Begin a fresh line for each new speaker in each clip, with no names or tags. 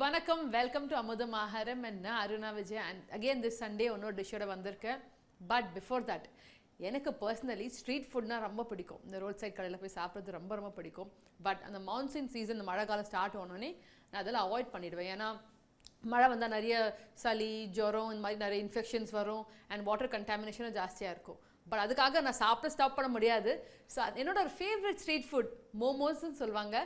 வணக்கம், welcome to அமுதம் ஆகாரம். என்ன Aruna Vijay and again this Sunday இன்னொரு டிஷ்ஷோட வந்திருக்கேன். பட் பிஃபோர் தட், எனக்கு பர்சனலி ஸ்ட்ரீட் ஃபுட்னா ரொம்ப பிடிக்கும். இந்த ரோட் சைட் கடையில் போய் சாப்பிட்றது ரொம்ப ரொம்ப பிடிக்கும். பட் அந்த மான்சூன் சீசன், இந்த மழை காலம் ஸ்டார்ட் ஆனோடனே நான் அதெல்லாம் அவாய்ட் பண்ணிவிடுவேன். ஏன்னா மழை வந்தால் நிறைய சளி, ஜுரம், இந்த மாதிரி நிறைய இன்ஃபெக்ஷன்ஸ் வரும் அண்ட் வாட்டர் கண்டாமினேஷனும் ஜாஸ்தியாக இருக்கும். பட் அதுக்காக நான் சாப்பிட ஸ்டாப் பண்ண முடியாது. ஸோ என்னோட ஒரு ஃபேவரட் ஸ்ட்ரீட் ஃபுட் மோமோஸ்ன்னு சொல்லுவாங்க.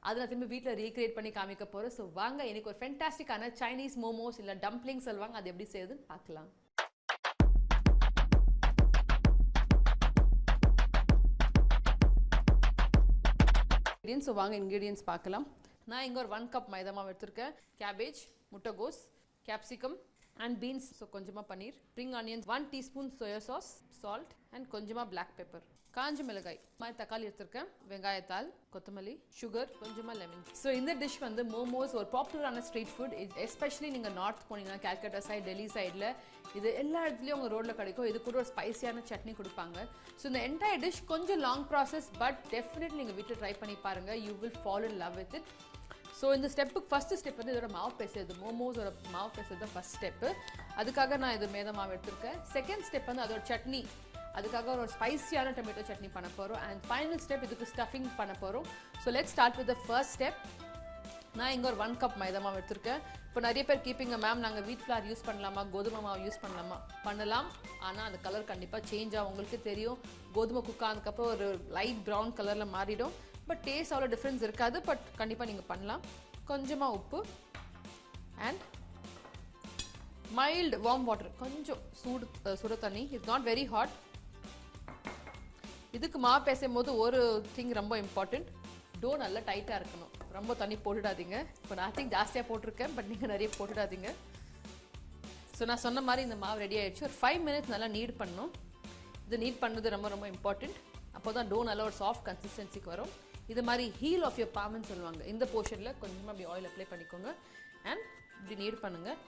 அதை நான் திரும்ப வீட்டில் ரீக்ரியேட் பண்ணி காமிக்க போகிறேன். ஸோ வாங்க, எனக்கு ஒரு ஃபென்டாஸ்டிக்கான சைனீஸ் மோமோஸ் இல்லை டம்ப்ளிங் சொல்லுவாங்க, அது எப்படி செய்யுதுன்னு பார்க்கலாம். ஸோ வாங்க இன்க்ரீடியன்ஸ் பார்க்கலாம். நான் இங்கே ஒரு 1 கப் மைதா மாவு எடுத்திருக்கேன். கேபேஜ், முட்டைகோஸ், கேப்சிகம் அண்ட் பீன்ஸ், ஸோ கொஞ்சமாக paneer, spring onions, 1 teaspoon soya sauce, salt and கொஞ்சமாக பிளாக் பெப்பர், காஞ்ச மிளகாய், மாதிரி தக்காளி எடுத்திருக்கேன், வெங்காயத்தாள், கொத்தமல்லி, சுகர், கொஞ்சமாக லெமன். ஸோ இந்த டிஷ் வந்து மோமோஸ் ஒரு பாப்புலரான ஸ்ட்ரீட் ஃபுட். எஸ்பெஷலி நீங்கள் நார்த் போனீங்கன்னா, கால்கட்டா சைட், டெல்லி சைடில் இது எல்லா இடத்துலையும் உங்கள் ரோட்டில் கிடைக்கும். இது கூட ஒரு ஸ்பைசியான சட்னி கொடுப்பாங்க. ஸோ இந்த என்டையர் டிஷ் கொஞ்சம் லாங் ப்ராசஸ், பட் டெஃபினெட்லி நீங்கள் வீட்டில் ட்ரை பண்ணி பாருங்கள். You will follow in love with it. So இந்த ஸ்டெப்புக்கு ஃபஸ்ட்டு ஸ்டெப் வந்து இதோட மாவு பேசுறது, மோமோஸோட மாவு பேசுறது தான் ஃபஸ்ட் ஸ்டெப்பு. அதுக்காக நான் இது மேதா மாவு எடுத்திருக்கேன். செகண்ட் ஸ்டெப் வந்து அதோட சட்னி, அதுக்காக ஒரு ஸ்பைசியான டொமேட்டோ சட்னி பண்ண போகிறோம். அண்ட் ஃபைனல் ஸ்டெப் இதுக்கு ஸ்டஃபிங் பண்ண போகிறோம். So let's start with the first step. நான் இங்கே ஒரு 1 கப் மைதா மாவு எடுத்திருக்கேன். இப்போ நிறைய பேர் கேட்பீங்க, மேம் நாங்கள் வீட் ஃப்ளார் யூஸ் பண்ணலாமா, கோதுமை மாவு யூஸ் பண்ணலாமா? பண்ணலாம், ஆனால் அந்த கலர் கண்டிப்பாக சேஞ்ச் ஆகும். உங்களுக்கு தெரியும், கோதுமை குக் ஆனதுக்கப்புறம் ஒரு லைட் ப்ரௌன் கலரில் மாறிடும். பட் டேஸ்ட் அவ்வளோ டிஃப்ரென்ஸ் இருக்காது. பட் கண்டிப்பாக நீங்கள் பண்ணலாம். கொஞ்சமாக உப்பு அண்ட் மைல்டு வார்ம் வாட்டர், கொஞ்சம் சுடு தண்ணி. It's not very hot. இதுக்கு மாவு பேசும் போது ஒரு திங் ரொம்ப இம்பார்ட்டண்ட், டோ நல்லா டைட்டாக இருக்கணும். ரொம்ப தண்ணி போட்டுடாதீங்க. இப்போ நான் திங்க் ஜாஸ்தியாக போட்டிருக்கேன், பட் நீங்கள் நிறைய போட்டுடாதீங்க. ஸோ நான் சொன்ன மாதிரி இந்த மாவு ரெடி ஆகிடுச்சு. ஒரு 5 மினிட்ஸ் நல்லா நீட் பண்ணணும். இது நீட் பண்ணுறது ரொம்ப ரொம்ப இம்பார்ட்டண்ட். அப்போ தான் டோ நல்லா ஒரு சாஃப்ட் கன்சிஸ்டன்சிக்கு வரும். இது மாதிரி ஹீல் ஆஃப் யோர் பாம்னு சொல்லுவாங்க. இந்த போர்ஷனில் கொஞ்சமாக அப்படி ஆயில் அப்ளை பண்ணிக்கோங்க அண்ட் இப்படி நீட் பண்ணுங்கள்.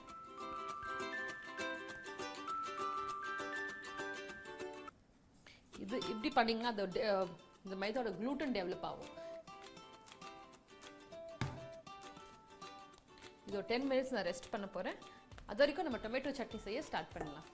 இது இப்படி பண்ணிங்கன்னா அந்த இந்த மைதாவோட க்ளூட்டன் டெவலப் ஆகும். இது ஒரு 10 மினிட்ஸ் நான் ரெஸ்ட் பண்ண போகிறேன். அது வரைக்கும் நம்ம டொமேட்டோ சட்னி செய்ய ஸ்டார்ட் பண்ணலாம்.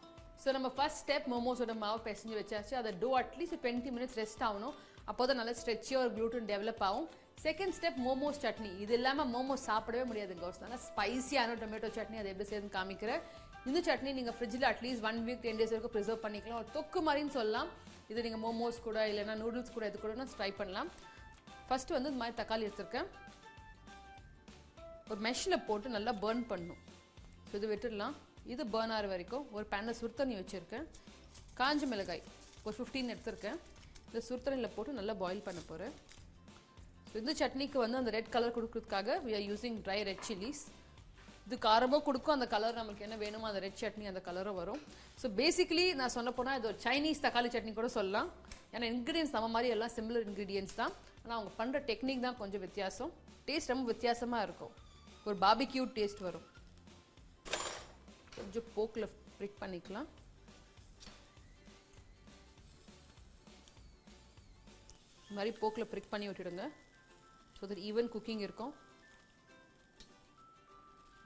ஸோ நம்ம ஃபர்ஸ்ட் ஸ்டெப் மோமோஸோட மாவு பிசைஞ்சு வச்சாச்சு. அதை டோ அட்லீஸ்ட் 20 மினிட்ஸ் ரெஸ்ட் ஆகணும். அப்போ தான் நல்லா ஸ்ட்ரெச்சியாக ஒரு க்ளூட்டன் டெவலப் ஆகும். Second step momos chutney. இது இல்லாமல் மோமோஸ் சாப்பிடவே முடியாதுங்க. ஒரு நல்லா ஸ்பைசியான டொமேட்டோ சட்னி, அதை எப்படி செய்யுதுன்னு காமிக்கிறேன். இந்த சட்னி நீங்கள் ஃப்ரிட்ஜில் அட்லீஸ்ட் 1 வீக் 10 டேஸ் வரைக்கும் ப்ரிசர்வ் பண்ணிக்கலாம். ஒரு தொக்கு மாதிரின்னு சொல்லலாம். இது நீங்கள் மோமோஸ் கூட இல்லைன்னா நூடுல்ஸ் கூட இது கூட ட்ரை பண்ணலாம். ஃபஸ்ட்டு வந்து இந்த மாதிரி தக்காளி எடுத்துருக்கேன். ஒரு மெஷ்ஷில் போட்டு நல்லா பர்ன் பண்ணணும். ஸோ இது விட்டுடலாம். இது பர்ன் ஆகிற வரைக்கும் ஒரு பேனில் சுடுதண்ணி வச்சுருக்கேன். காஞ்ச மிளகாய் ஒரு 15 எடுத்துருக்கேன். இந்த சுடுதண்ணியில் போட்டு நல்லா பாயில் பண்ண போகிறேன். ஸோ இந்த சட்னிக்கு வந்து அந்த ரெட் கலர் கொடுக்கறதுக்காக we are using dry red chilies. இது காரமும் கொடுக்கும், அந்த கலர் நமக்கு என்ன வேணுமோ அந்த ரெட் சட்னி அந்த கலரும் வரும். ஸோ பேசிக்கலி நான் சொன்ன போனால் இது ஒரு சைனீஸ் தக்காளி சட்னி கூட சொல்லலாம். ஏன்னா இன்க்ரீடியன்ஸ் நம்ம மாதிரி எல்லாம் சிமிலர் இன்க்ரீடியன்ஸ் தான். ஆனால் அவங்க பண்ணுற டெக்னிக் தான் கொஞ்சம் வித்தியாசம். டேஸ்ட் ரொம்ப வித்தியாசமாக இருக்கும். ஒரு பார்பிக்யூ டேஸ்ட் வரும். கொஞ்சம் போக்கில் ப்ரிக் பண்ணிக்கலாம். இந்த மாதிரி போக்கில் ப்ரிக் பண்ணி விட்டுடுங்க. ஸோ தட் ஈவன் குக்கிங் இருக்கும்.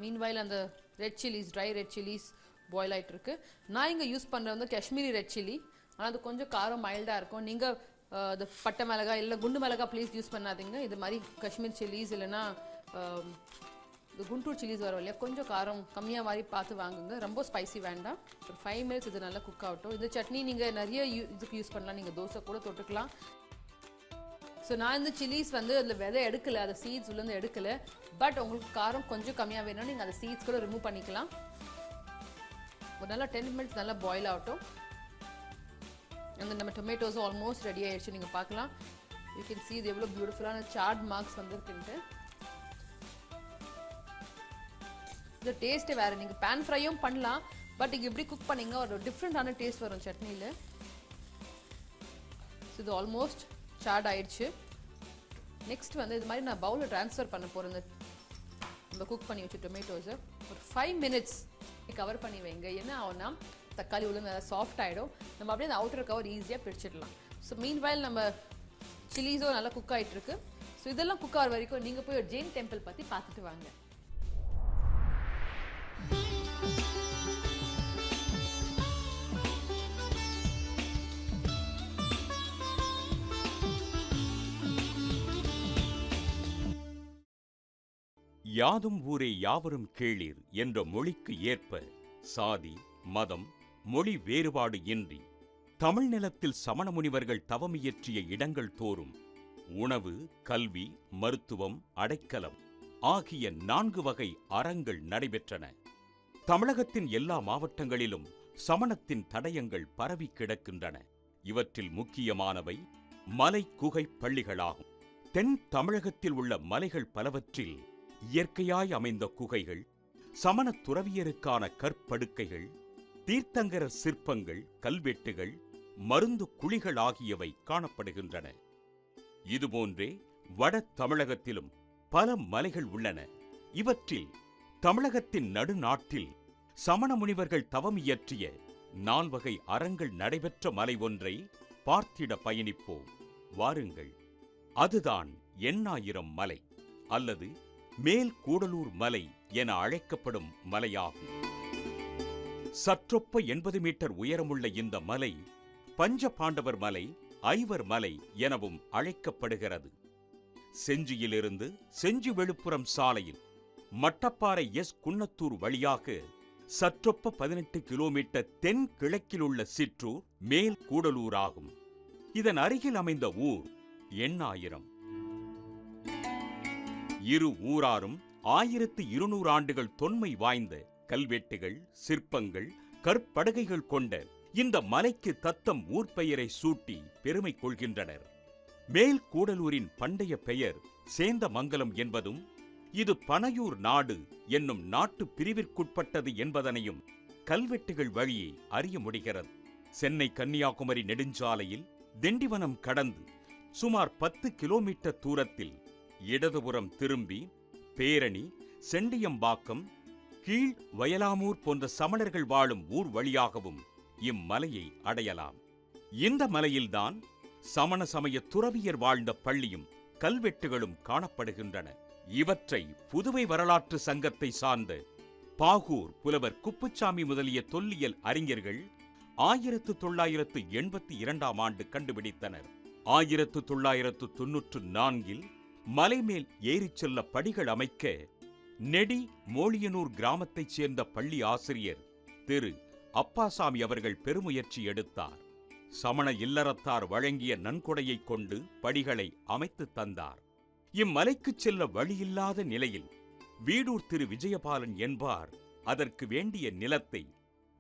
மீன்வைல் அந்த red chillies, try red chillies boil ஆகிட்டு இருக்கு. நான் இங்கே யூஸ் பண்ணுறது வந்து காஷ்மீரி ரெட் சில்லி. ஆனால் அது கொஞ்சம் காரம் மைல்டாக இருக்கும். நீங்கள் அது பட்டை மிளகாய் இல்லை குண்டு மிளகாய் ப்ளீஸ் யூஸ் பண்ணாதீங்க. இது மாதிரி காஷ்மீர் சில்லிஸ் இல்லைன்னா இந்த குண்டூர் சில்லிஸ் வரும் இல்லையா, கொஞ்சம் காரம் கம்மியாக மாதிரி பார்த்து வாங்குங்க. ரொம்ப ஸ்பைசி வேண்டாம். ஒரு 5 மினிட்ஸ் இது நல்லா குக் ஆகட்டும். இந்த சட்னி நீங்கள் நிறைய இதுக்கு யூஸ் பண்ணலாம். நீங்கள் தோசை கூட தொட்டுக்கலாம். ஸோ நான் இந்த சில்லிஸ் வந்து அதில் விதை எடுக்கலை, அதை சீட்ஸ் உள்ளேருந்து எடுக்கலை. பட் உங்களுக்கு காரம் கொஞ்சம் கம்மியாக வேணும்னா நீங்கள் அந்த சீட்ஸ் கூட ரிமூவ் பண்ணிக்கலாம். ஒரு நல்லா 10 மினிட்ஸ் நல்லா பாயில் ஆகட்டும். அந்த நம்ம டொமேட்டோஸும் ஆல்மோஸ்ட் ரெடி ஆகிடுச்சு. நீங்கள் பார்க்கலாம், யூ கேன் சீ இது எவ்வளோ பியூட்டிஃபுல்லான சார்ட் மார்க்ஸ் வந்துருக்குன்ட்டு. இது டேஸ்ட்டு வேறு. நீங்கள் பேன் ஃப்ரையும் பண்ணலாம். பட் இங்கே எப்படி குக் பண்ணிங்க ஒரு டிஃப்ரெண்ட்டான டேஸ்ட் வரும் சட்னியில். ஸோ இது ஆல்மோஸ்ட் சார்ட் ஆயிடுச்சு. நெக்ஸ்ட் வந்து இது மாதிரி நான் பவுலில் ட்ரான்ஸ்ஃபர் பண்ண போகிறேன். நம்ம குக் பண்ணி வச்சு டொமேட்டோஸை ஒரு 5 மினிட்ஸ் கவர் பண்ணி வைங்க. என்ன ஆகும்னா தக்காளி உள்ள நல்லா சாஃப்ட் ஆகிடும். நம்ம அப்படியே அந்த அவுட்டர் கவர் ஈஸியாக பிரிச்சிடலாம். ஸோ மீன்வைல் நம்ம சில்லிஸும் நல்லா குக் ஆகிட்டு இருக்கு. ஸோ இதெல்லாம் குக் ஆகிற வரைக்கும் நீங்கள் போய் ஒரு ஜெயின் டெம்பிள் பற்றி பார்த்துட்டு வாங்க.
யாதும் ஊரே யாவரும் கேளீர் என்ற மொழிக்கு ஏற்ப சாதி, மதம், மொழி வேறுபாடு இன்றி தமிழ் நிலத்தில் சமண முனிவர்கள் தவமியற்றிய இடங்கள் தோறும் உணவு, கல்வி, மருத்துவம், அடைக்கலம் ஆகிய 4 வகை அறங்கள் நடைபெற்றன. தமிழகத்தின் எல்லா மாவட்டங்களிலும் சமணத்தின் தடயங்கள் பரவி கிடக்கின்றன. இவற்றில் முக்கியமானவை மலை குகை பள்ளிகளாகும். தென் தமிழகத்தில் உள்ள மலைகள் பலவற்றில் இயற்கையாய் அமைந்த குகைகள், சமண துறவியருக்கான கற்படுக்கைகள், தீர்த்தங்கரர் சிற்பங்கள், கல்வெட்டுகள், மருந்து குழிகள் ஆகியவை காணப்படுகின்றன. இதுபோன்றே வட தமிழகத்திலும் பல மலைகள் உள்ளன. இவற்றில் தமிழகத்தின் நடுநாட்டில் சமண முனிவர்கள் தவம் இயற்றிய 4 வகை அறங்கள் நடைபெற்ற மலை ஒன்றை பார்த்திட பயணிப்போம். வாருங்கள். அதுதான் எண்ணாயிரம் மலை அல்லது மேல் கூடலூர் மலை என அழைக்கப்படும் மலையாகும். சற்றொப்ப 80 மீட்டர் உயரமுள்ள இந்த மலை பஞ்ச பாண்டவர் மலை, ஐவர் மலை எனவும் அழைக்கப்படுகிறது. செஞ்சியிலிருந்து செஞ்சி விழுப்புரம் சாலையில் மட்டப்பாறை குன்னத்தூர் வழியாக சற்றொப்ப 18 கிலோமீட்டர் தென் கிழக்கில் உள்ள சிற்றூர் மேல் கூடலூர் ஆகும். இதன் அருகில் அமைந்த ஊர் எண்ணாயிரம். இரு ஊராரும் 1200 ஆண்டுகள் தொன்மை வாய்ந்த கல்வெட்டுகள், சிற்பங்கள், கற்படுகைகள் கொண்ட இந்த மலைக்கு தத்தம் ஊர் பெயரை சூட்டி பெருமை கொள்கின்றனர். மேல் கூடலூரின் பண்டைய பெயர் சேந்தமங்கலம் என்பதும் இது பனையூர் நாடு என்னும் நாட்டு பிரிவிற்குட்பட்டது என்பதனையும் கல்வெட்டுகள் வழியே அறிய முடிகிறது. சென்னை கன்னியாகுமரி நெடுஞ்சாலையில் திண்டிவனம் கடந்து சுமார் 10 கிலோமீட்டர் தூரத்தில் இடதுபுறம் திரும்பி பேரணி, செண்டியம்பாக்கம், கீழ் வயலாமூர் போன்ற சமணர்கள் வாழும் ஊர் வழியாகவும் இம்மலையை அடையலாம். இந்த மலையில்தான் சமண சமய துறவியர் வாழ்ந்த பள்ளியும் கல்வெட்டுகளும் காணப்படுகின்றன. இவற்றை புதுவை வரலாற்று சங்கத்தை சார்ந்த பாகூர் புலவர் குப்புச்சாமி முதலிய தொல்லியல் அறிஞர்கள் 1982ஆம் ஆண்டு கண்டுபிடித்தனர். 1994இல் மலைமேல் ஏறிச் செல்ல படிகள் அமைக்க நெடி மோழியனூர் கிராமத்தைச் சேர்ந்த பள்ளி ஆசிரியர் திரு அப்பாசாமி அவர்கள் பெருமுயற்சி எடுத்தார். சமண இல்லறத்தார் வழங்கிய நன்கொடையைக் கொண்டு படிகளை அமைத்து தந்தார். இம்மலைக்குச் செல்ல வழியில்லாத நிலையில் வீடூர் திரு விஜயபாலன் என்பார் அதற்கு வேண்டிய நிலத்தை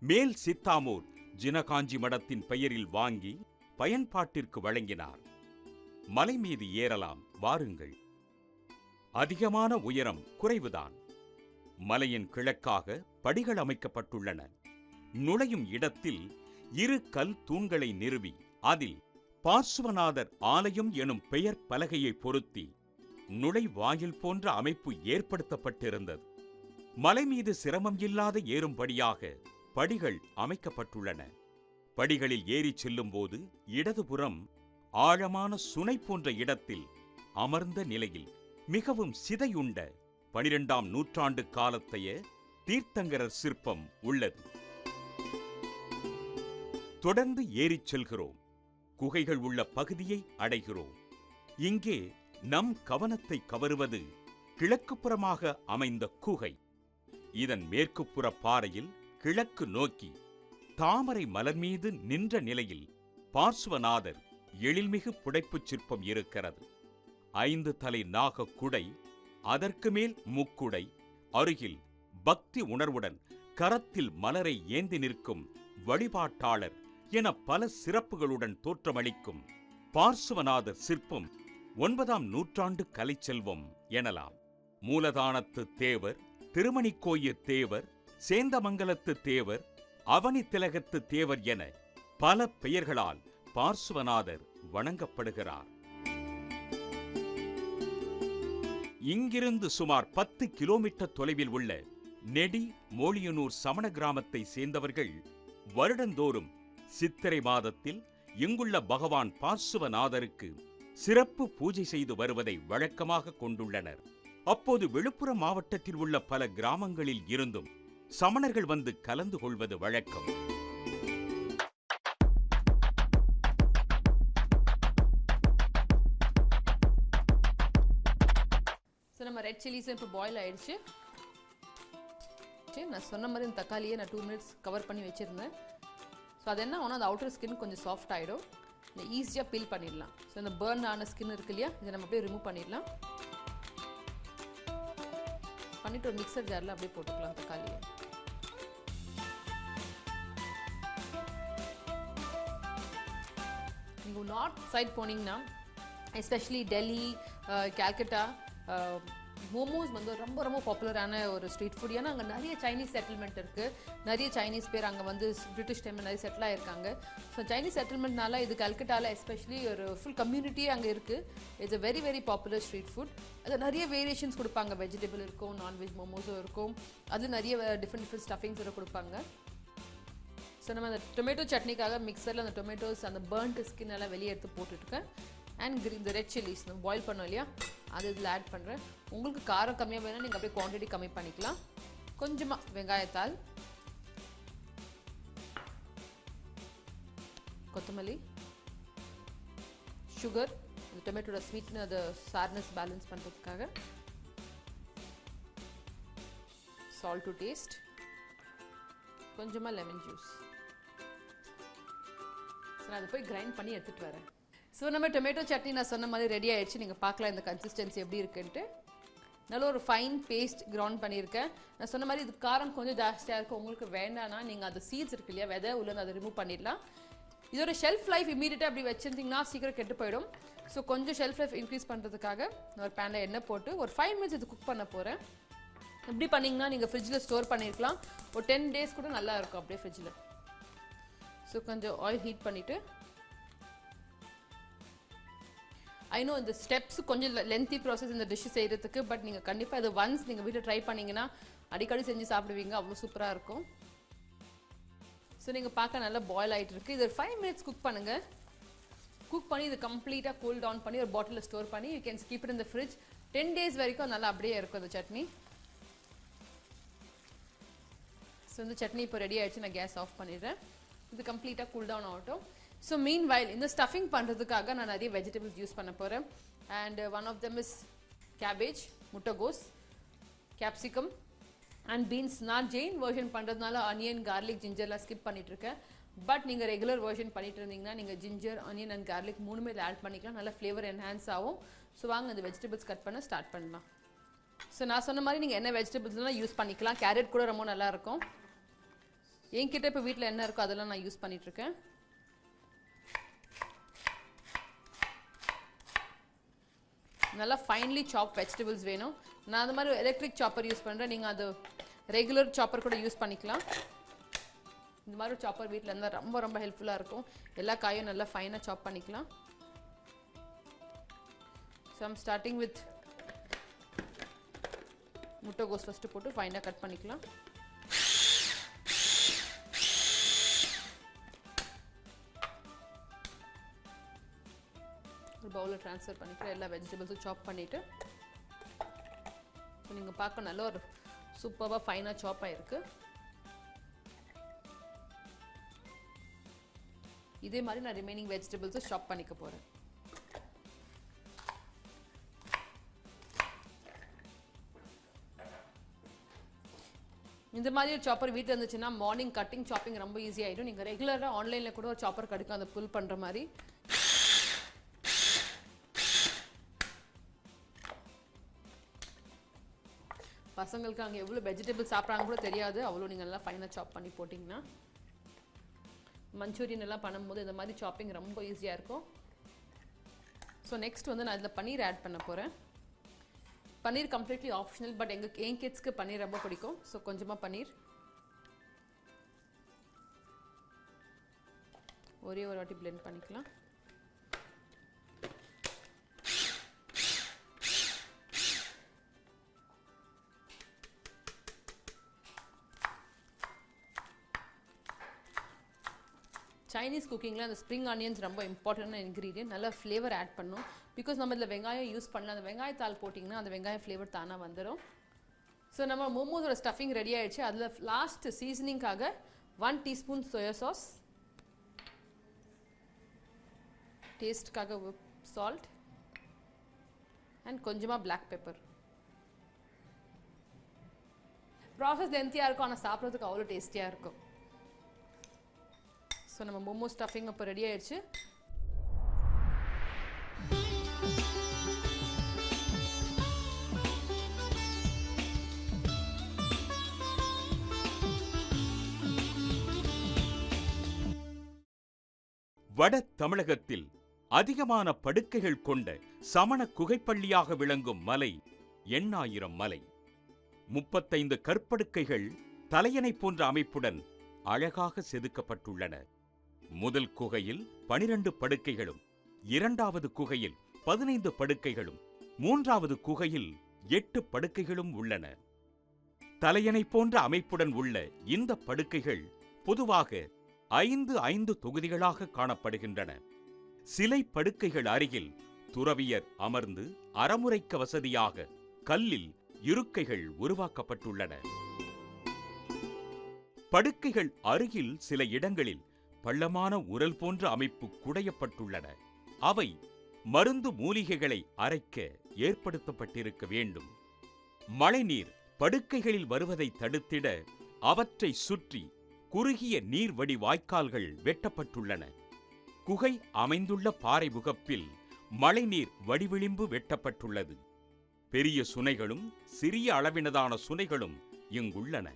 மேல் சித்தாமூர் ஜினகாஞ்சி மடத்தின் பெயரில் வாங்கி பயன்பாட்டிற்கு வழங்கினார். மலை மீது ஏறலாம், வாருங்கள். அதிகமான உயரம் குறைவுதான். மலையின் கிழக்காக படிகள் அமைக்கப்பட்டுள்ளன. நுழையும் இடத்தில் 2 கல் தூண்களை நிறுவி அதில் பார்சுவநாதர் ஆலயம் எனும் பெயர் பலகையை பொருத்தி நுழைவாயில் போன்ற அமைப்பு ஏற்படுத்தப்பட்டிருந்தது. மலை மீது சிரமம் இல்லாத ஏறும்படியாக படிகள் அமைக்கப்பட்டுள்ளன. படிகளில் ஏறிச் செல்லும்போது இடதுபுறம் ஆழமான சுனை போன்ற இடத்தில் அமர்ந்த நிலையில் மிகவும் சிதையுண்ட 12ஆம் நூற்றாண்டு காலத்தைய தீர்த்தங்கரர் சிற்பம் உள்ளது. தொடர்ந்து ஏறிச் செல்கிறோம். குகைகள் உள்ள பகுதியை அடைகிறோம். இங்கே நம் கவனத்தை கவருவது கிழக்குப்புறமாக அமைந்த குகை. இதன் மேற்குப்புற பாறையில் கிழக்கு நோக்கி தாமரை மலர் மீது நின்ற நிலையில் பார்சுவநாதர் எழில்மிகு புடைப்புச் சிற்பம் இருக்கிறது. 5 தலை நாக குடை, அதற்கு மேல் முக்குடை, அருகில் பக்தி உணர்வுடன் கரத்தில் மலரை ஏந்தி நிற்கும் வழிபாட்டாளர் என பல சிறப்புகளுடன் தோற்றமளிக்கும் பார்சுவநாதர் சிற்பம் 9ஆம் நூற்றாண்டு கலைச்செல்வம் எனலாம். மூலதானத்து தேவர், திருமணிக்கோயிற் தேவர், சேந்தமங்கலத்து தேவர், அவனி திலகத்து தேவர் என பல பெயர்களால் பார்சுவநாதர் வணங்கப்படுகிறார். இங்கிருந்து சுமார் 10 கிலோமீட்டர் தொலைவில் உள்ள நெடி மோழியனூர் சமண கிராமத்தை சேர்ந்தவர்கள் வருடந்தோறும் சித்திரை மாதத்தில் இங்குள்ள பகவான் பார்சுவநாதருக்கு சிறப்பு பூஜை செய்து வருவதை வழக்கமாக கொண்டுள்ளனர். அப்போது விழுப்புரம் மாவட்டத்தில் உள்ள பல கிராமங்களில் இருந்தும் சமணர்கள் வந்து கலந்து கொள்வது வழக்கம்.
ஸோ நம்ம ரெட் சில்லிஸும் இப்போ பாயில் ஆயிடுச்சு. நான் சொன்ன மாதிரி இந்த தக்காளியை நான் 2 minutes கவர் பண்ணி வச்சுருந்தேன். ஸோ அது என்ன ஆகும்னா அந்த அவுட்டர் ஸ்கின் கொஞ்சம் சாஃப்ட் ஆகிடும். இந்த ஈஸியாக பீல் பண்ணிடலாம். ஸோ இந்த பர்ன் ஆன ஸ்கின் இருக்கு இல்லையா, இதை நம்ம அப்படியே ரிமூவ் பண்ணிடலாம். பண்ணிவிட்டு ஒரு மிக்சர் ஜாரில் அப்படியே போட்டுக்கலாம் தக்காளியை. நீங்கள் நார்த் சைட் போனீங்கன்னா எஸ்பெஷலி டெல்லி, கல்கட்டா, மோமோஸ் வந்து ரொம்ப ரொம்ப பாப்புலரான ஒரு ஸ்ட்ரீட் ஃபுட். ஏன்னா அங்கே நிறைய சைனீஸ் செட்டில்மெண்ட் இருக்குது. நிறைய சைனீஸ் பேர் அங்கே வந்து பிரிட்டிஷ் டைமில் நிறைய செட்டில் ஆகிருக்காங்க. ஸோ சைனீஸ் செட்டில்மெண்ட்னால இது கல்கட்டாவில் எஸ்பெஷலி ஒரு ஃபுல் கம்யூனிட்டியே அங்கே இருக்குது. It's a very very popular street food. அது நிறைய வேரியேஷன்ஸ் கொடுப்பாங்க. வெஜிடபிள் இருக்கும், நான்வெஜ் மோமோஸும் இருக்கும். அதில் நிறைய டிஃப்ரெண்ட் ஸ்டஃபிங்ஸ் கொடுப்பாங்க. ஸோ நம்ம அந்த டொமேட்டோ சட்னிக்காக மிக்சரில் அந்த டொமேட்டோஸ் அந்த பர்ன்ட் ஸ்கின் எல்லாம் வெளியே எடுத்து போட்டுருக்கேன். அண்ட் இந்த ரெட் சில்லிஸ் நம்ம பாயில் பண்ணோம் இல்லையா, அது இதில் ஆட் பண்ணுறேன். உங்களுக்கு காரம் கம்மியாக வேணும்னா நீங்கள் அப்படியே குவான்டிட்டி கம்மி பண்ணிக்கலாம். கொஞ்சமாக வெங்காயத்தாள், கொத்தமல்லி, சுகர், இந்த டொமேட்டோட ஸ்வீட்னு அதை சார்னஸ் பேலன்ஸ் பண்ணுறதுக்காக, சால்ட் டு டேஸ்ட், கொஞ்சமாக லெமன் ஜூஸ். ஸோ நான் அதை போய் கிரைண்ட் பண்ணி எடுத்துகிட்டு வரேன். ஸோ நம்ம டொமேட்டோ சட்னி நான் சொன்ன மாதிரி ரெடி ஆகிடுச்சு. நீங்கள் பார்க்கலாம் இந்த கன்சிஸ்டன்சி எப்படி இருக்குன்ட்டு. நல்ல ஒரு ஃபைன் பேஸ்ட் கிரவுண்ட் பண்ணியிருக்கேன். நான் சொன்ன மாதிரி இது காரம் கொஞ்சம் ஜாஸ்தியாக இருக்கும். உங்களுக்கு வேண்டாம்னா நீங்கள் அந்த சீட்ஸ் இருக்கு இல்லையா, விதை உள்ள அதை ரிமூவ் பண்ணிடலாம். இதோட ஷெல்ஃப் லைஃப் இமீடியட்டாக அப்படி வச்சுருந்தீங்கன்னா சீக்கிரம் கெட்டு போயிடும். ஸோ கொஞ்சம் ஷெல்ஃப் லைஃப் இன்க்ரீஸ் பண்ணுறதுக்காக நான் ஒரு பேனில் எண்ணெய் போட்டு ஒரு 5 minutes இது குக் பண்ண போகிறேன். எப்படி பண்ணிங்கன்னா நீங்கள் ஃப்ரிட்ஜில் ஸ்டோர் பண்ணியிருக்கலாம். ஒரு 10 days கூட நல்லா இருக்கும் அப்படியே ஃப்ரிட்ஜில். ஸோ கொஞ்சம் ஆயில் ஹீட் பண்ணிவிட்டு, ஐ நோ இந்த ஸ்டெப்ஸ் கொஞ்சம் லென்த்தி ப்ராசஸ் இந்த டிஷ்ஷு செய்கிறதுக்கு. பட் நீங்கள் கண்டிப்பாக இது ஒன்ஸ் நீங்கள் வீட்டில் ட்ரை பண்ணிங்கன்னா அடிக்கடி செஞ்சு சாப்பிடுவீங்க. அவ்வளோ சூப்பராக இருக்கும். ஸோ நீங்கள் பார்க்க நல்லா பாயில் ஆகிட்டு இருக்குது. இது ஒரு 5 minutes குக் பண்ணுங்கள். குக் பண்ணி இது கம்ப்ளீட்டாக கூல் டவுன் பண்ணி ஒரு பாட்டிலில் ஸ்டோர் பண்ணி you can keep it in the fridge 10 days வரைக்கும் நல்லா அப்படியே இருக்கும் அந்த சட்னி. ஸோ இந்த சட்னி இப்போ ரெடி ஆகிடுச்சு. நான் கேஸ் ஆஃப் பண்ணிடுறேன். இது கம்ப்ளீட்டாக கூல் டவுன் ஆகட்டும். ஸோ மீன் வைல் இந்த ஸ்டஃபிங் பண்ணுறதுக்காக நான் நிறைய வெஜிடபிள்ஸ் யூஸ் பண்ண போகிறேன். And one of them is cabbage, முட்டைகோஸ், கேப்சிகம் அண்ட் பீன்ஸ். நான் ஜெயின் வெர்ஷன் பண்ணுறதுனால ஆனியன், கார்லிக், ஜிஞ்சர்லாம் ஸ்கிப் பண்ணிட்டுருக்கேன். பட் நீங்கள் ரெகுலர் வெர்ஷன் பண்ணிட்டு இருந்தீங்கன்னா நீங்கள் ginger, onion and garlic 3 add பண்ணிக்கலாம். நல்லா ஃப்ளேவர் என்ஹான்ஸ் ஆகும். ஸோ வாங்க அந்த வெஜிடபிள்ஸ் கட் பண்ண ஸ்டார்ட் பண்ணலாம். ஸோ நான் சொன்ன மாதிரி நீங்கள் என்ன வெஜிடபிள்ஸ்லாம் யூஸ் பண்ணிக்கலாம். கேரட் கூட ரொம்ப நல்லாயிருக்கும். என்கிட்ட இப்போ வீட்டில் என்ன இருக்கோ அதெல்லாம் நான் யூஸ் பண்ணிகிட்ருக்கேன். நல்லா ஃபைன்லி சாப் வெஜிடபிள்ஸ் வேணும். நான் அந்த மாதிரி எலக்ட்ரிக் சாப்பர் யூஸ் பண்ணுறேன். நீங்கள் அது ரெகுலர் சாப்பர் கூட யூஸ் பண்ணிக்கலாம். இந்த மாதிரி சாப்பர் வீட்டில் இருந்தால் ரொம்ப ரொம்ப ஹெல்ப்ஃபுல்லாக இருக்கும். எல்லா காயும் நல்லா ஃபைனாக சாப் பண்ணிக்கலாம். ஸோ ஐம் ஸ்டார்டிங் வித் முட்டைகோஸ் ஃபஸ்ட்டு போட்டு ஃபைனாக கட் பண்ணிக்கலாம். ஒரு பவுலில் ட்ரான்ஸ்ஃபர் பண்ணிக்கிறேன். எல்லா வெஜிடபிள்ஸும் சாப் பண்ணிவிட்டு, ஸோ நீங்கள் பார்க்க நல்ல ஒரு சூப்பராக ஃபைனாக சாப் ஆகிருக்கு. இதே மாதிரி நான் ரிமைனிங் வெஜிடபிள்ஸும் சாப் பண்ணிக்க போகிறேன். இந்த மாதிரி ஒரு சாப்பர் வீட்டில் இருந்துச்சுன்னா மார்னிங் கட்டிங் சாப்பிங் ரொம்ப ஈஸியாகிடும். நீங்கள் ரெகுலராக ஆன்லைனில் கூட ஒரு சாப்பர் கிடைக்கும் அதை புல் பண்ணுற மாதிரி. பசங்களுக்கு அங்கே எவ்வளோ வெஜிடபிள் சாப்பிட்றாங்க கூட தெரியாது. அவ்வளோ நீங்கள் நல்லா ஃபைனாக சாப் பண்ணி போட்டிங்கன்னா. மஞ்சூரியன் எல்லாம் பண்ணும்போது இந்த மாதிரி சாப்பிங் ரொம்ப ஈஸியாக இருக்கும். ஸோ நெக்ஸ்ட் வந்து நான் இதில் பன்னீர் ஆட் பண்ண போகிறேன். பன்னீர் கம்ப்ளீட்லி ஆப்ஷனல். பட் என் கிட்ஸ்க்கு பன்னீர் ரொம்ப பிடிக்கும். ஸோ கொஞ்சமாக பன்னீர் ஒரே ஒரு வாட்டி பிளெண்ட் பண்ணிக்கலாம். சைனீஸ் குக்கிங்கில் அந்த ஸ்ப்ரிங் ஆனியன்ஸ் ரொம்ப இம்பார்ட்டன்டான இன்க்ரீடியன்ட். நல்லா ஃப்ளேவர் ஆட் பண்ணும். பிகாஸ் நம்ம இதில் வெங்காயம் யூஸ் பண்ணலாம். அந்த வெங்காயத்தாள் போட்டிங்கன்னா அந்த வெங்காயம் ஃப்ளேவர் தானாக வந்துடும். ஸோ நம்ம மோமோஸோட ஸ்டஃபிங் ரெடி ஆகிடுச்சு. அதில் லாஸ்ட் சீசனிங்காக 1 teaspoon சோயா சாஸ், டேஸ்ட்டுக்காக சால்ட் அண்ட் கொஞ்சமாக பிளாக் பெப்பர். ப்ராசஸ் லென்த்தியாக இருக்கும், ஆனால் சாப்பிட்றதுக்கு அவ்வளோ டேஸ்டியாக இருக்கும். ஸோ நம்ம மோமோ ஸ்டஃபிங் இப்போ ரெடி ஆயிடுச்சு.
வட தமிழகத்தில் அதிகமான படுக்கைகள் கொண்ட சமண குகைப்பள்ளியாக விளங்கும் மலை எண்ணாயிரம் மலை. 35 கற்படுக்கைகள் தலையணை போன்ற அமைப்புடன் அழகாக செதுக்கப்பட்டுள்ளன. முதல் குகையில் 12 படுக்கைகளும், இரண்டாவது குகையில் 15 படுக்கைகளும், மூன்றாவது குகையில் 8 படுக்கைகளும் உள்ளன. தலையணை போன்ற அமைப்புடன் உள்ள இந்த படுக்கைகள் பொதுவாக 5 தொகுதிகளாக காணப்படுகின்றன. சிலை படுக்கைகள் அருகில் துறவியர் அமர்ந்து அறமுறைக்க வசதியாக கல்லில் இருக்கைகள் உருவாக்கப்பட்டுள்ளன. படுக்கைகள் அருகில் சில இடங்களில் பள்ளமான உரல் போன்ற அமைப்பு குடையப்பட்டுள்ளன. அவை மருந்து மூலிகைகளை அரைக்க ஏற்படுத்தப்பட்டிருக்க வேண்டும். மழைநீர் படுக்கைகளில் வருவதை தடுத்திட அவற்றை சுற்றி குறுகிய நீர்வடி வாய்க்கால்கள் வெட்டப்பட்டுள்ளன. குகை அமைந்துள்ள பாறை முகப்பில் மழைநீர் வடிவிளிம்பு வெட்டப்பட்டுள்ளது. பெரிய சுனைகளும் சிறிய அளவினதான சுனைகளும் இங்குள்ளன.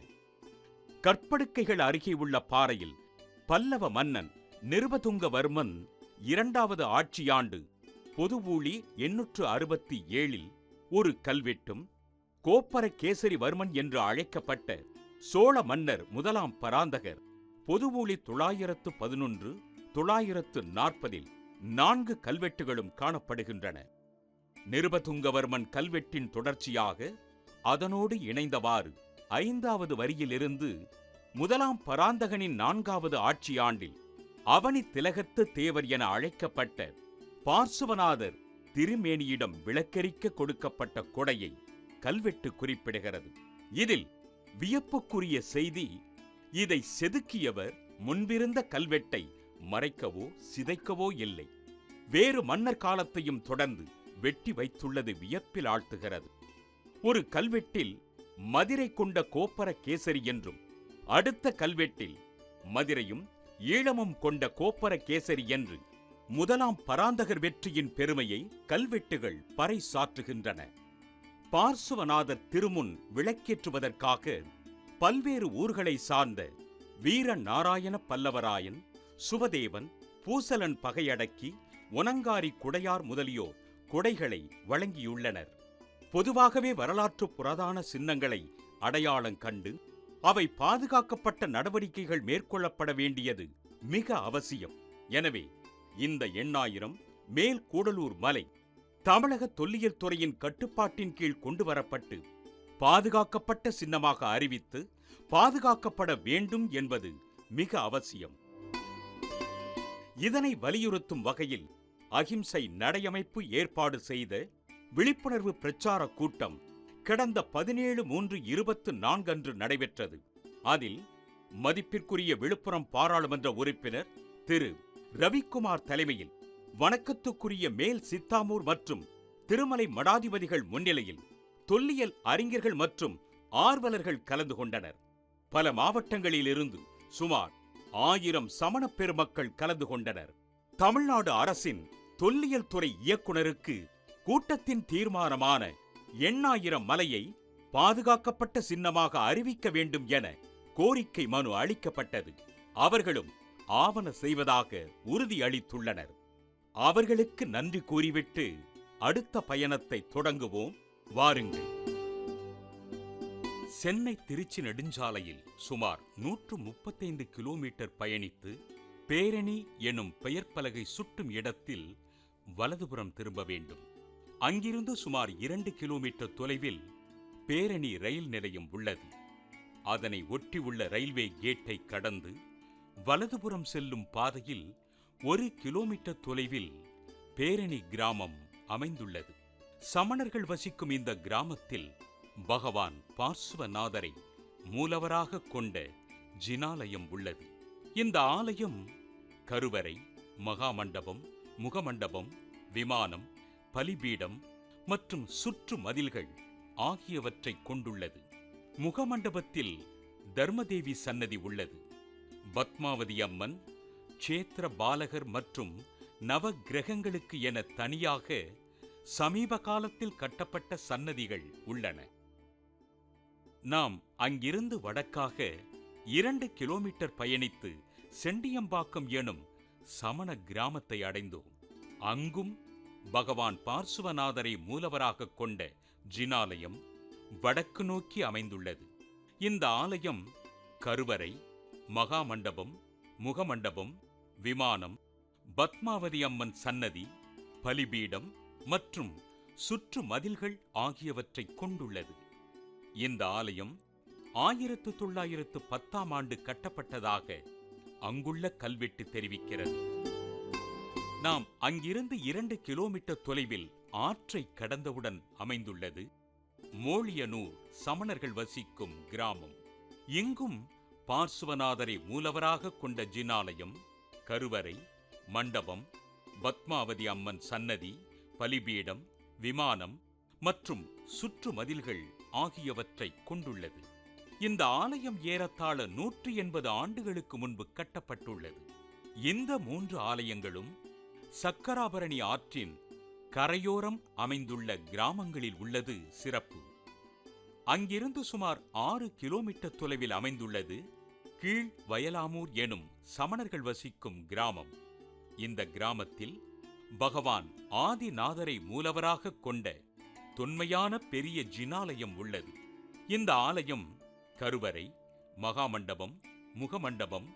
கற்படுக்கைகள் அருகே உள்ள பாறையில் பல்லவ மன்னன் நிருபதுங்கவர்மன் 2வது ஆட்சியாண்டு பொதுவூழி 867 ஒரு கல்வெட்டும், கோப்பர கேசரிவர்மன் என்று அழைக்கப்பட்ட சோழ மன்னர் 1ஆம் பராந்தகர் பொதுவூழி 911, 940 4 கல்வெட்டுகளும் காணப்படுகின்றன. நிருபதுங்கவர்மன் கல்வெட்டின் தொடர்ச்சியாக அதனோடு இணைந்தவாறு 5வது வரியிலிருந்து 1ஆம் பராந்தகனின் 4வது ஆட்சியாண்டில் அவனி திலகத்து தேவர் என அழைக்கப்பட்ட பார்சுவநாதர் திருமேனியிடம் விளக்கரிக்க கொடுக்கப்பட்ட கொடையை கல்வெட்டு குறிப்பிடுகிறது. இதில் வியப்புக்குரிய செய்தி, இதை செதுக்கியவர் முன்பிருந்த கல்வெட்டை மறைக்கவோ சிதைக்கவோ இல்லை. வேறு மன்னர் காலத்தையும் தொடர்ந்து வெட்டி வைத்துள்ளது வியப்பில் ஆழ்த்துகிறது. ஒரு கல்வெட்டில் மதிரை கொண்ட கோப்பர கேசரி என்றும், அடுத்த கல்வெட்டில் மதிரையும் ஈழமும் கொண்ட கோப்பர கேசரி என்று 1ஆம் பராந்தகர் வெற்றியின் பெருமையை கல்வெட்டுகள் பறைசாற்றுகின்றன. பார்சுவநாதர் திருமுன் விளக்கேற்றுவதற்காக பல்வேறு ஊர்களை சார்ந்த வீர நாராயண பல்லவராயன், சுவதேவன், பூசலன் பகையடக்கி, ஒனங்காரி குடையார் முதலியோர் கொடைகளை வழங்கியுள்ளனர். பொதுவாகவே வரலாற்று புராதான சின்னங்களை அடையாளம் கண்டு அவை பாதுகாக்கப்பட்ட நடவடிக்கைகள் மேற்கொள்ளப்பட வேண்டியது மிக அவசியம். எனவே இந்த எண்ணாயிரம் மேல் கூடலூர் மலை தமிழக தொல்லியல் துறையின் கட்டுப்பாட்டின் கீழ் கொண்டுவரப்பட்டு பாதுகாக்கப்பட்ட சின்னமாக அறிவித்து பாதுகாக்கப்பட வேண்டும் என்பது மிக அவசியம். இதனை வலியுறுத்தும் வகையில் அகிம்சை நடையமைப்பு ஏற்பாடு செய்த விழிப்புணர்வு பிரச்சார கூட்டம் கடந்த 17/3/24 அன்று நடைபெற்றது. அதில் மதிப்பிற்குரிய விழுப்புரம் பாராளுமன்ற உறுப்பினர் திரு ரவிக்குமார் தலைமையில் வணக்கத்துக்குரிய மேல் சித்தாமூர் மற்றும் திருமலை மடாதிபதிகள் முன்னிலையில் தொல்லியல் அறிஞர்கள் மற்றும் ஆர்வலர்கள் கலந்து கொண்டனர். பல மாவட்டங்களிலிருந்து சுமார் 1000 சமண பெருமக்கள் கலந்து கொண்டனர். தமிழ்நாடு அரசின் தொல்லியல் துறை இயக்குனருக்கு கூட்டத்தின் தீர்மானமான எண்ணாயிரம் மலையை பாதுகாக்கப்பட்ட சின்னமாக அறிவிக்க வேண்டும் என கோரிக்கை மனு அளிக்கப்பட்டது. அவர்களும் ஆவண செய்வதாக உறுதியளித்துள்ளனர். அவர்களுக்கு நன்றி கூறிவிட்டு அடுத்த பயணத்தை தொடங்குவோம். வாருங்கள். சென்னை திருச்சி நெடுஞ்சாலையில் சுமார் 135 கிலோமீட்டர் பயணித்து பேரணி எனும் பெயர் பலகை சுட்டும் இடத்தில் வலதுபுறம் திரும்ப வேண்டும். அங்கிருந்து சுமார் 2 கிலோமீட்டர் தொலைவில் பேரணி ரயில் நிலையம் உள்ளது. அதனை ஒட்டியுள்ள ரயில்வே கேட்டை கடந்து வலதுபுறம் செல்லும் பாதையில் 1 கிலோமீட்டர் தொலைவில் பேரணி கிராமம் அமைந்துள்ளது. சமணர்கள் வசிக்கும் இந்த கிராமத்தில் பகவான் பார்சுவநாதரை மூலவராக கொண்ட ஜினாலயம் உள்ளது. இந்த ஆலயம் கருவறை, மகாமண்டபம், முகமண்டபம், விமானம், பலிபீடம் மற்றும் சுற்று மதில்கள் ஆகியவற்றை கொண்டுள்ளது. முகமண்டபத்தில் தர்மதேவி சன்னதி உள்ளது. பத்மாவதி அம்மன், க்ஷேத்திர பாலகர் மற்றும் நவ கிரகங்களுக்கு என தனியாக சமீப காலத்தில் கட்டப்பட்ட சன்னதிகள் உள்ளன. நாம் அங்கிருந்து வடக்காக 2 கிலோமீட்டர் பயணித்து செண்டியம்பாக்கம் எனும் சமண கிராமத்தை அடைந்தோம். அங்கும் பகவான் பார்சுவநாதரை மூலவராக கொண்ட ஜினாலயம் வடக்கு நோக்கி அமைந்துள்ளது. இந்த ஆலயம் கருவறை, மகாமண்டபம், முகமண்டபம், விமானம், பத்மாவதி அம்மன் சன்னதி, பலிபீடம் மற்றும் சுற்று மதில்கள் ஆகியவற்றை கொண்டுள்ளது. இந்த ஆலயம் 1910ஆம் ஆண்டு கட்டப்பட்டதாக அங்குள்ள கல்வெட்டு தெரிவிக்கிறது. நாம் அங்கிருந்து 2 கிலோமீட்டர் தொலைவில் ஆற்றை கடந்தவுடன் அமைந்துள்ளது மோழியனூர் சமணர்கள் வசிக்கும் கிராமம். இங்கும் பார்சுவநாதரை மூலவராக கொண்ட ஜினாலயம், கருவறை, மண்டபம், பத்மாவதி அம்மன் சன்னதி, பலிபீடம், விமானம் மற்றும் சுற்று மதில்கள் ஆகியவற்றை கொண்டுள்ளது. இந்த ஆலயம் ஏறத்தாழ 180 ஆண்டுகளுக்கு முன்பு கட்டப்பட்டுள்ளது. இந்த 3 ஆலயங்களும் சக்கராபரணி ஆற்றின் கரையோரம் அமைந்துள்ள கிராமங்களில் உள்ளது சிறப்பு. அங்கிருந்து சுமார் 6 கிலோமீட்டர் தொலைவில் அமைந்துள்ளது கீழ் வயலாமூர் எனும் சமணர்கள் வசிக்கும் கிராமம். இந்த கிராமத்தில் பகவான் ஆதிநாதரை மூலவராக கொண்ட தொன்மையான பெரிய ஜினாலயம் உள்ளது. இந்த ஆலயம் கருவறை, மகாமண்டபம், முகமண்டபம்,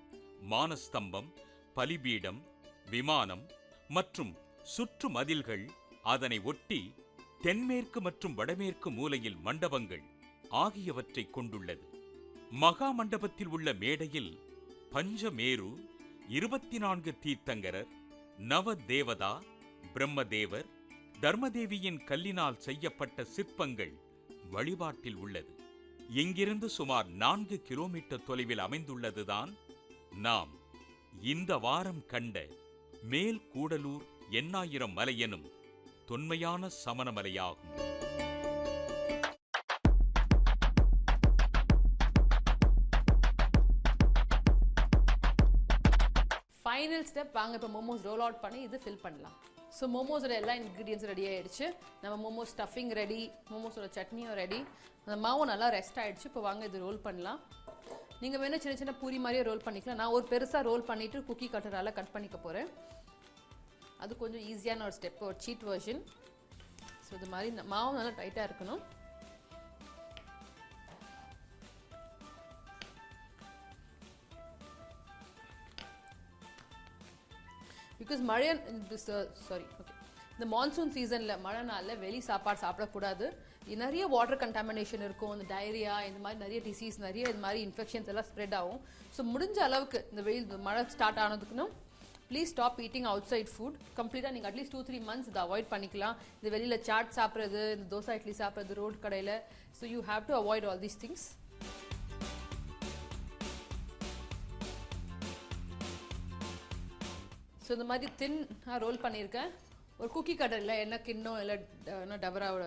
மானஸ்தம்பம், பலிபீடம், விமானம் மற்றும் சுற்று மதில்கள், அதனை ஒட்டி தென்மேற்கு மற்றும் வடமேற்கு மூலையில் மண்டபங்கள் ஆகியவற்றை கொண்டுள்ளது. மகாமண்டபத்தில் உள்ள மேடையில் பஞ்சமேரு, 24 தீர்த்தங்கரர், நவ தேவதா, பிரம்மதேவர், தர்மதேவியின் கல்லினால் செய்யப்பட்ட சிற்பங்கள் வழிபாட்டில் உள்ளது. இங்கிருந்து சுமார் 4 கிலோமீட்டர் தொலைவில் அமைந்துள்ளதுதான் நாம் இந்த வாரம் கண்ட மேல் கூடலூர் எண்ணாயிரம் மலை எனும் தொன்மையான சமணமலையாகும்.
ஃபைனல் ஸ்டெப், வாங்க இப்போ மோமோஸ் ரோல் அவுட் பண்ணி இது ஃபில் பண்ணலாம். ஸோ மோமோஸோட எல்லா இன்க்ரீடியன்ஸும் ரெடி ஆகிடுச்சு. நம்ம மோமோஸ் ஸ்டஃபிங் ரெடி, மோமோஸோட சட்னியும் ரெடி, அந்த மாவும் நல்லா ரெஸ்ட் ஆகிடுச்சு. இப்போ வாங்க இது ரோல் பண்ணலாம். நீங்கள் வேணும் சின்ன சின்ன பூரி மாதிரியே ரோல் பண்ணிக்கலாம். நான் ஒரு பெருசாக ரோல் பண்ணிவிட்டு குக்கி கட்டரால் கட் பண்ணிக்க போகிறேன். அது கொஞ்சம் ஈஸியான ஒரு ஸ்டெப், ஒரு சீட் வெர்ஷன். ஸோ இது மாதிரி மாவும் நல்லா டைட்டாக இருக்கணும். பிகாஸ் இந்த மான்சூன் சீசனில் மழை நாளில் வெளி சாப்பாடு சாப்பிடக்கூடாது. நிறைய வாட்டர் கண்டாமினேஷன் இருக்கும், இந்த டயரியா, இந்த மாதிரி நிறைய டிசீஸ், நிறைய இது மாதிரி இன்ஃபெக்ஷன்ஸ் எல்லாம் ஸ்ப்ரெட் ஆகும். ஸோ முடிஞ்ச அளவுக்கு இந்த வெயில் மழை ஸ்டார்ட் ஆனதுக்குன்னு please stop eating outside food. கம்ப்ளீட்டாக நீங்கள் அட்லீஸ்ட் 2-3 months இதை அவாய்ட் பண்ணிக்கலாம். இந்த வெளியில் சாட் சாப்பிட்றது, இந்த தோசை இட்லி சாப்பிட்றது ரோடு கடையில். So you have to avoid all these things. So இந்த மாதிரி தின்னாக ரோல் பண்ணியிருக்கேன். ஒரு குக்கி கட்டரில் என்ன கிண்ணம் இல்லை டபராவோட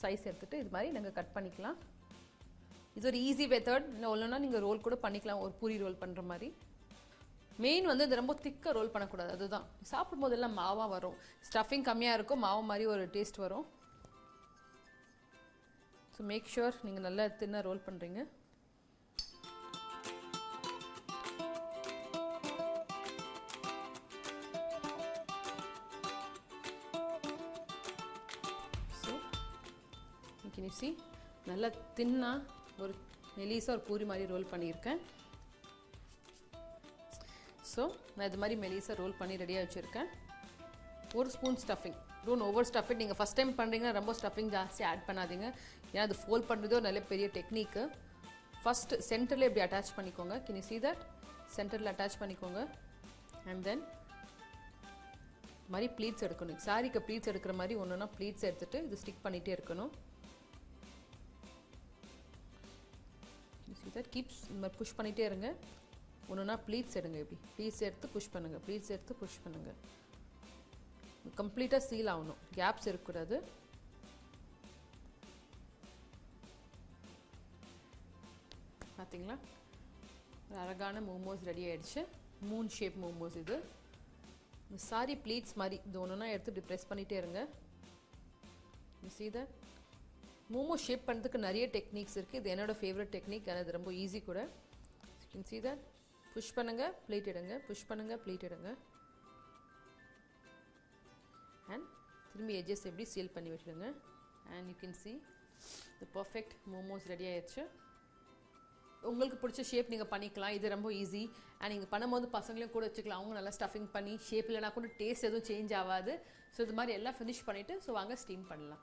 சைஸ் எடுத்துகிட்டு இது மாதிரி நாங்கள் கட் பண்ணிக்கலாம். இது ஒரு ஈஸி மெத்தட். இன்னும் ஒன்றுனா நீங்கள் ரோல் கூட பண்ணிக்கலாம், ஒரு பூரி ரோல் பண்ணுற மாதிரி. மெயின் வந்து இது ரொம்ப திக்காக ரோல் பண்ணக்கூடாது. அதுதான் சாப்பிடும் போதெல்லாம் மாவாக வரும். ஸ்டஃபிங் கம்மியாக இருக்கும், மாவு மாதிரி ஒரு டேஸ்ட் வரும். ஸோ மேக் ஷுர் நீங்கள் நல்லா தின்னாக ரோல் பண்ணுறீங்க. Can you see? நல்லா தின்னா ஒரு மெலிசாக ஒரு பூரி மாதிரி ரோல் பண்ணியிருக்கேன். ஸோ நான் இது மாதிரி மெலிசாக ரோல் பண்ணி ரெடியாக வச்சுருக்கேன். 1 spoon stuffing. Don't over stuff it. நீங்கள் ஃபஸ்ட் டைம் பண்ணுறீங்கன்னா ரொம்ப ஸ்டஃபிங் ஜாஸ்தி ஆட் பண்ணாதீங்க. ஏன்னா அது ஃபோல்ட் பண்ணுறதோ நல்ல பெரிய டெக்னிக்கு. ஃபஸ்ட்டு சென்டரில் இப்படி அட்டாச் பண்ணிக்கோங்க. Can you see that? சென்டரில் அட்டாச் பண்ணிக்கோங்க. அண்ட் தென் மாதிரி ப்ளீட்ஸ் எடுக்கணும். சாரிக்கு ப்ளீட்ஸ் எடுக்கிற மாதிரி ஒன்றுனா ப்ளீட்ஸ் எடுத்துகிட்டு இது ஸ்டிக் பண்ணிகிட்டே இருக்கணும். கீப்ஸ் இந்த மாதிரி புஷ் பண்ணிகிட்டே இருங்க. ஒன்றுனா ப்ளீட்ஸ் எடுங்க. இப்படி ப்ளீட்ஸ் எடுத்து புஷ் பண்ணுங்கள், ப்ளீட்ஸ் எடுத்து புஷ் பண்ணுங்கள். கம்ப்ளீட்டாக சீல் ஆகணும், கேப்ஸ் இருக்கக்கூடாது. பார்த்தீங்களா ஒரு அழகான மோமோஸ் ரெடி ஆகிடுச்சு. மூன் ஷேப் மோமோஸ் இது. இந்த சாரி ப்ளீட்ஸ் மாதிரி இது ஒன்றுனா எடுத்து இப்படி ப்ரெஸ் பண்ணிகிட்டே இருங்க. see that மோமோ ஷேப் பண்ணுறதுக்கு நிறைய டெக்னிக்ஸ் இருக்குது. இது என்னோடய ஃபேவரட் டெக்னிக். ஆனால் இது ரொம்ப ஈஸி கூட. you can see that push பண்ணுங்கள், பிளேட் எடுங்க, புஷ் பண்ணுங்கள், பிளேட் எடுங்க. அண்ட் திரும்பி எட்ஜஸ் எப்படி சீல் பண்ணி விட்டுடுங்க. And you can see the perfect momos ready ஆயிடுச்சு. உங்களுக்கு பிடிச்ச ஷேப் நீங்கள் பண்ணிக்கலாம். இது ரொம்ப ஈஸி. அண்ட் நீங்கள் பண்ணும்போது பசங்களையும் கூட வச்சுக்கலாம். அவங்க நல்லா ஸ்டஃபிங் பண்ணி ஷேப் இல்லைனா கூட டேஸ்ட் எதுவும் சேஞ்ச் ஆகாது. ஸோ இது மாதிரி எல்லாம் ஃபினிஷ் பண்ணிவிட்டு ஸோ வாங்க ஸ்டீம் பண்ணலாம்.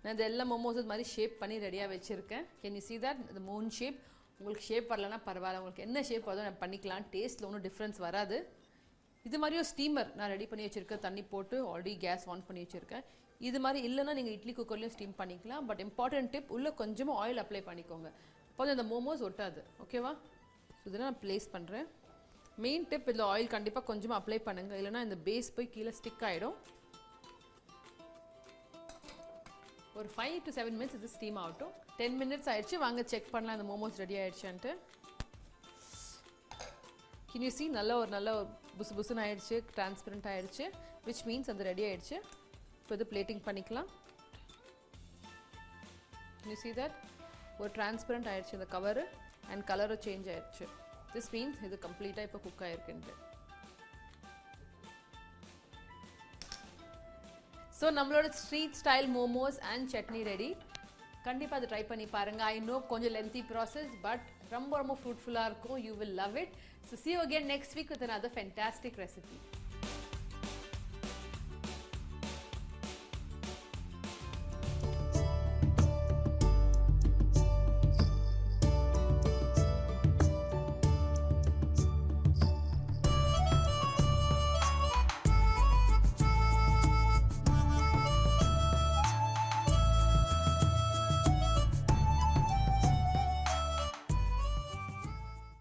நான் இது எல்லா மோமோஸ் இது மாதிரி ஷேப் பண்ணி ரெடியாக வச்சுருக்கேன். கேன் யூ see that இந்த மூன் ஷேப். உங்களுக்கு ஷேப் வரலன்னா பரவாயில்ல, உங்களுக்கு என்ன ஷேப் வருதோ நான் பண்ணிக்கலாம். டேஸ்ட்டில் ஒன்றும் டிஃப்ரென்ஸ் வராது. இது மாதிரி ஒரு ஸ்டீமர் நான் ரெடி பண்ணி வச்சுருக்கேன். தண்ணி போட்டு ஆல்ரெடி கேஸ் ஆன் பண்ணி வச்சுருக்கேன். இது மாதிரி இல்லைன்னா நீங்கள் இட்லி குக்கர்லேயும் ஸ்டீம் பண்ணிக்கலாம். பட் இம்பார்ட்டன்ட் டிப், உள்ளே கொஞ்சமாக ஆயில் அப்ளை பண்ணிக்கோங்க. அப்போ அந்த மோமோஸ் ஒட்டாது. ஓகேவா? ஸோ இதெல்லாம் நான் ப்ளேஸ் பண்ணுறேன். மெயின் டிப், இதில் ஆயில் கண்டிப்பாக கொஞ்சமாக அப்ளை பண்ணுங்கள். இல்லைனா இந்த பேஸ் போய் கீழே ஸ்டிக் ஆகிடும். ஒரு 5 to 7 minutes இது ஸ்டீம் ஆகட்டும். 10 minutes ஆயிடுச்சு. வாங்க செக் பண்ணலாம் இந்த மோமோஸ் ரெடி ஆயிடுச்சான்ட்டு. கேன் யூ see நல்ல ஒரு புசு புசுன்னு ஆயிடுச்சு, டிரான்ஸ்பரண்ட் ஆயிடுச்சு. விச் மீன்ஸ் அது ரெடி ஆயிடுச்சு. இப்போ இது பிளேட்டிங் பண்ணிக்கலாம். கேன் யூ see that ஒரு டிரான்ஸ்பரண்ட் ஆயிடுச்சு இந்த கவரு. அண்ட் கலரும் சேஞ்ச் ஆயிடுச்சு. திஸ் மீன்ஸ் இது கம்ப்ளீட்டாக இப்போ குக் ஆகிருக்குன்ட்டு. ஸோ நம்மளோட street style momos and chutney ready. கண்டிப்பாக அதை ட்ரை பண்ணி பாருங்கள். ஐ நோ கொஞ்சம் லென்த்தி ப்ராசஸ், பட் ரொம்ப ஃப்ரூட்ஃபுல்லாக இருக்கும். You will love it. So see you again next week with another fantastic recipe.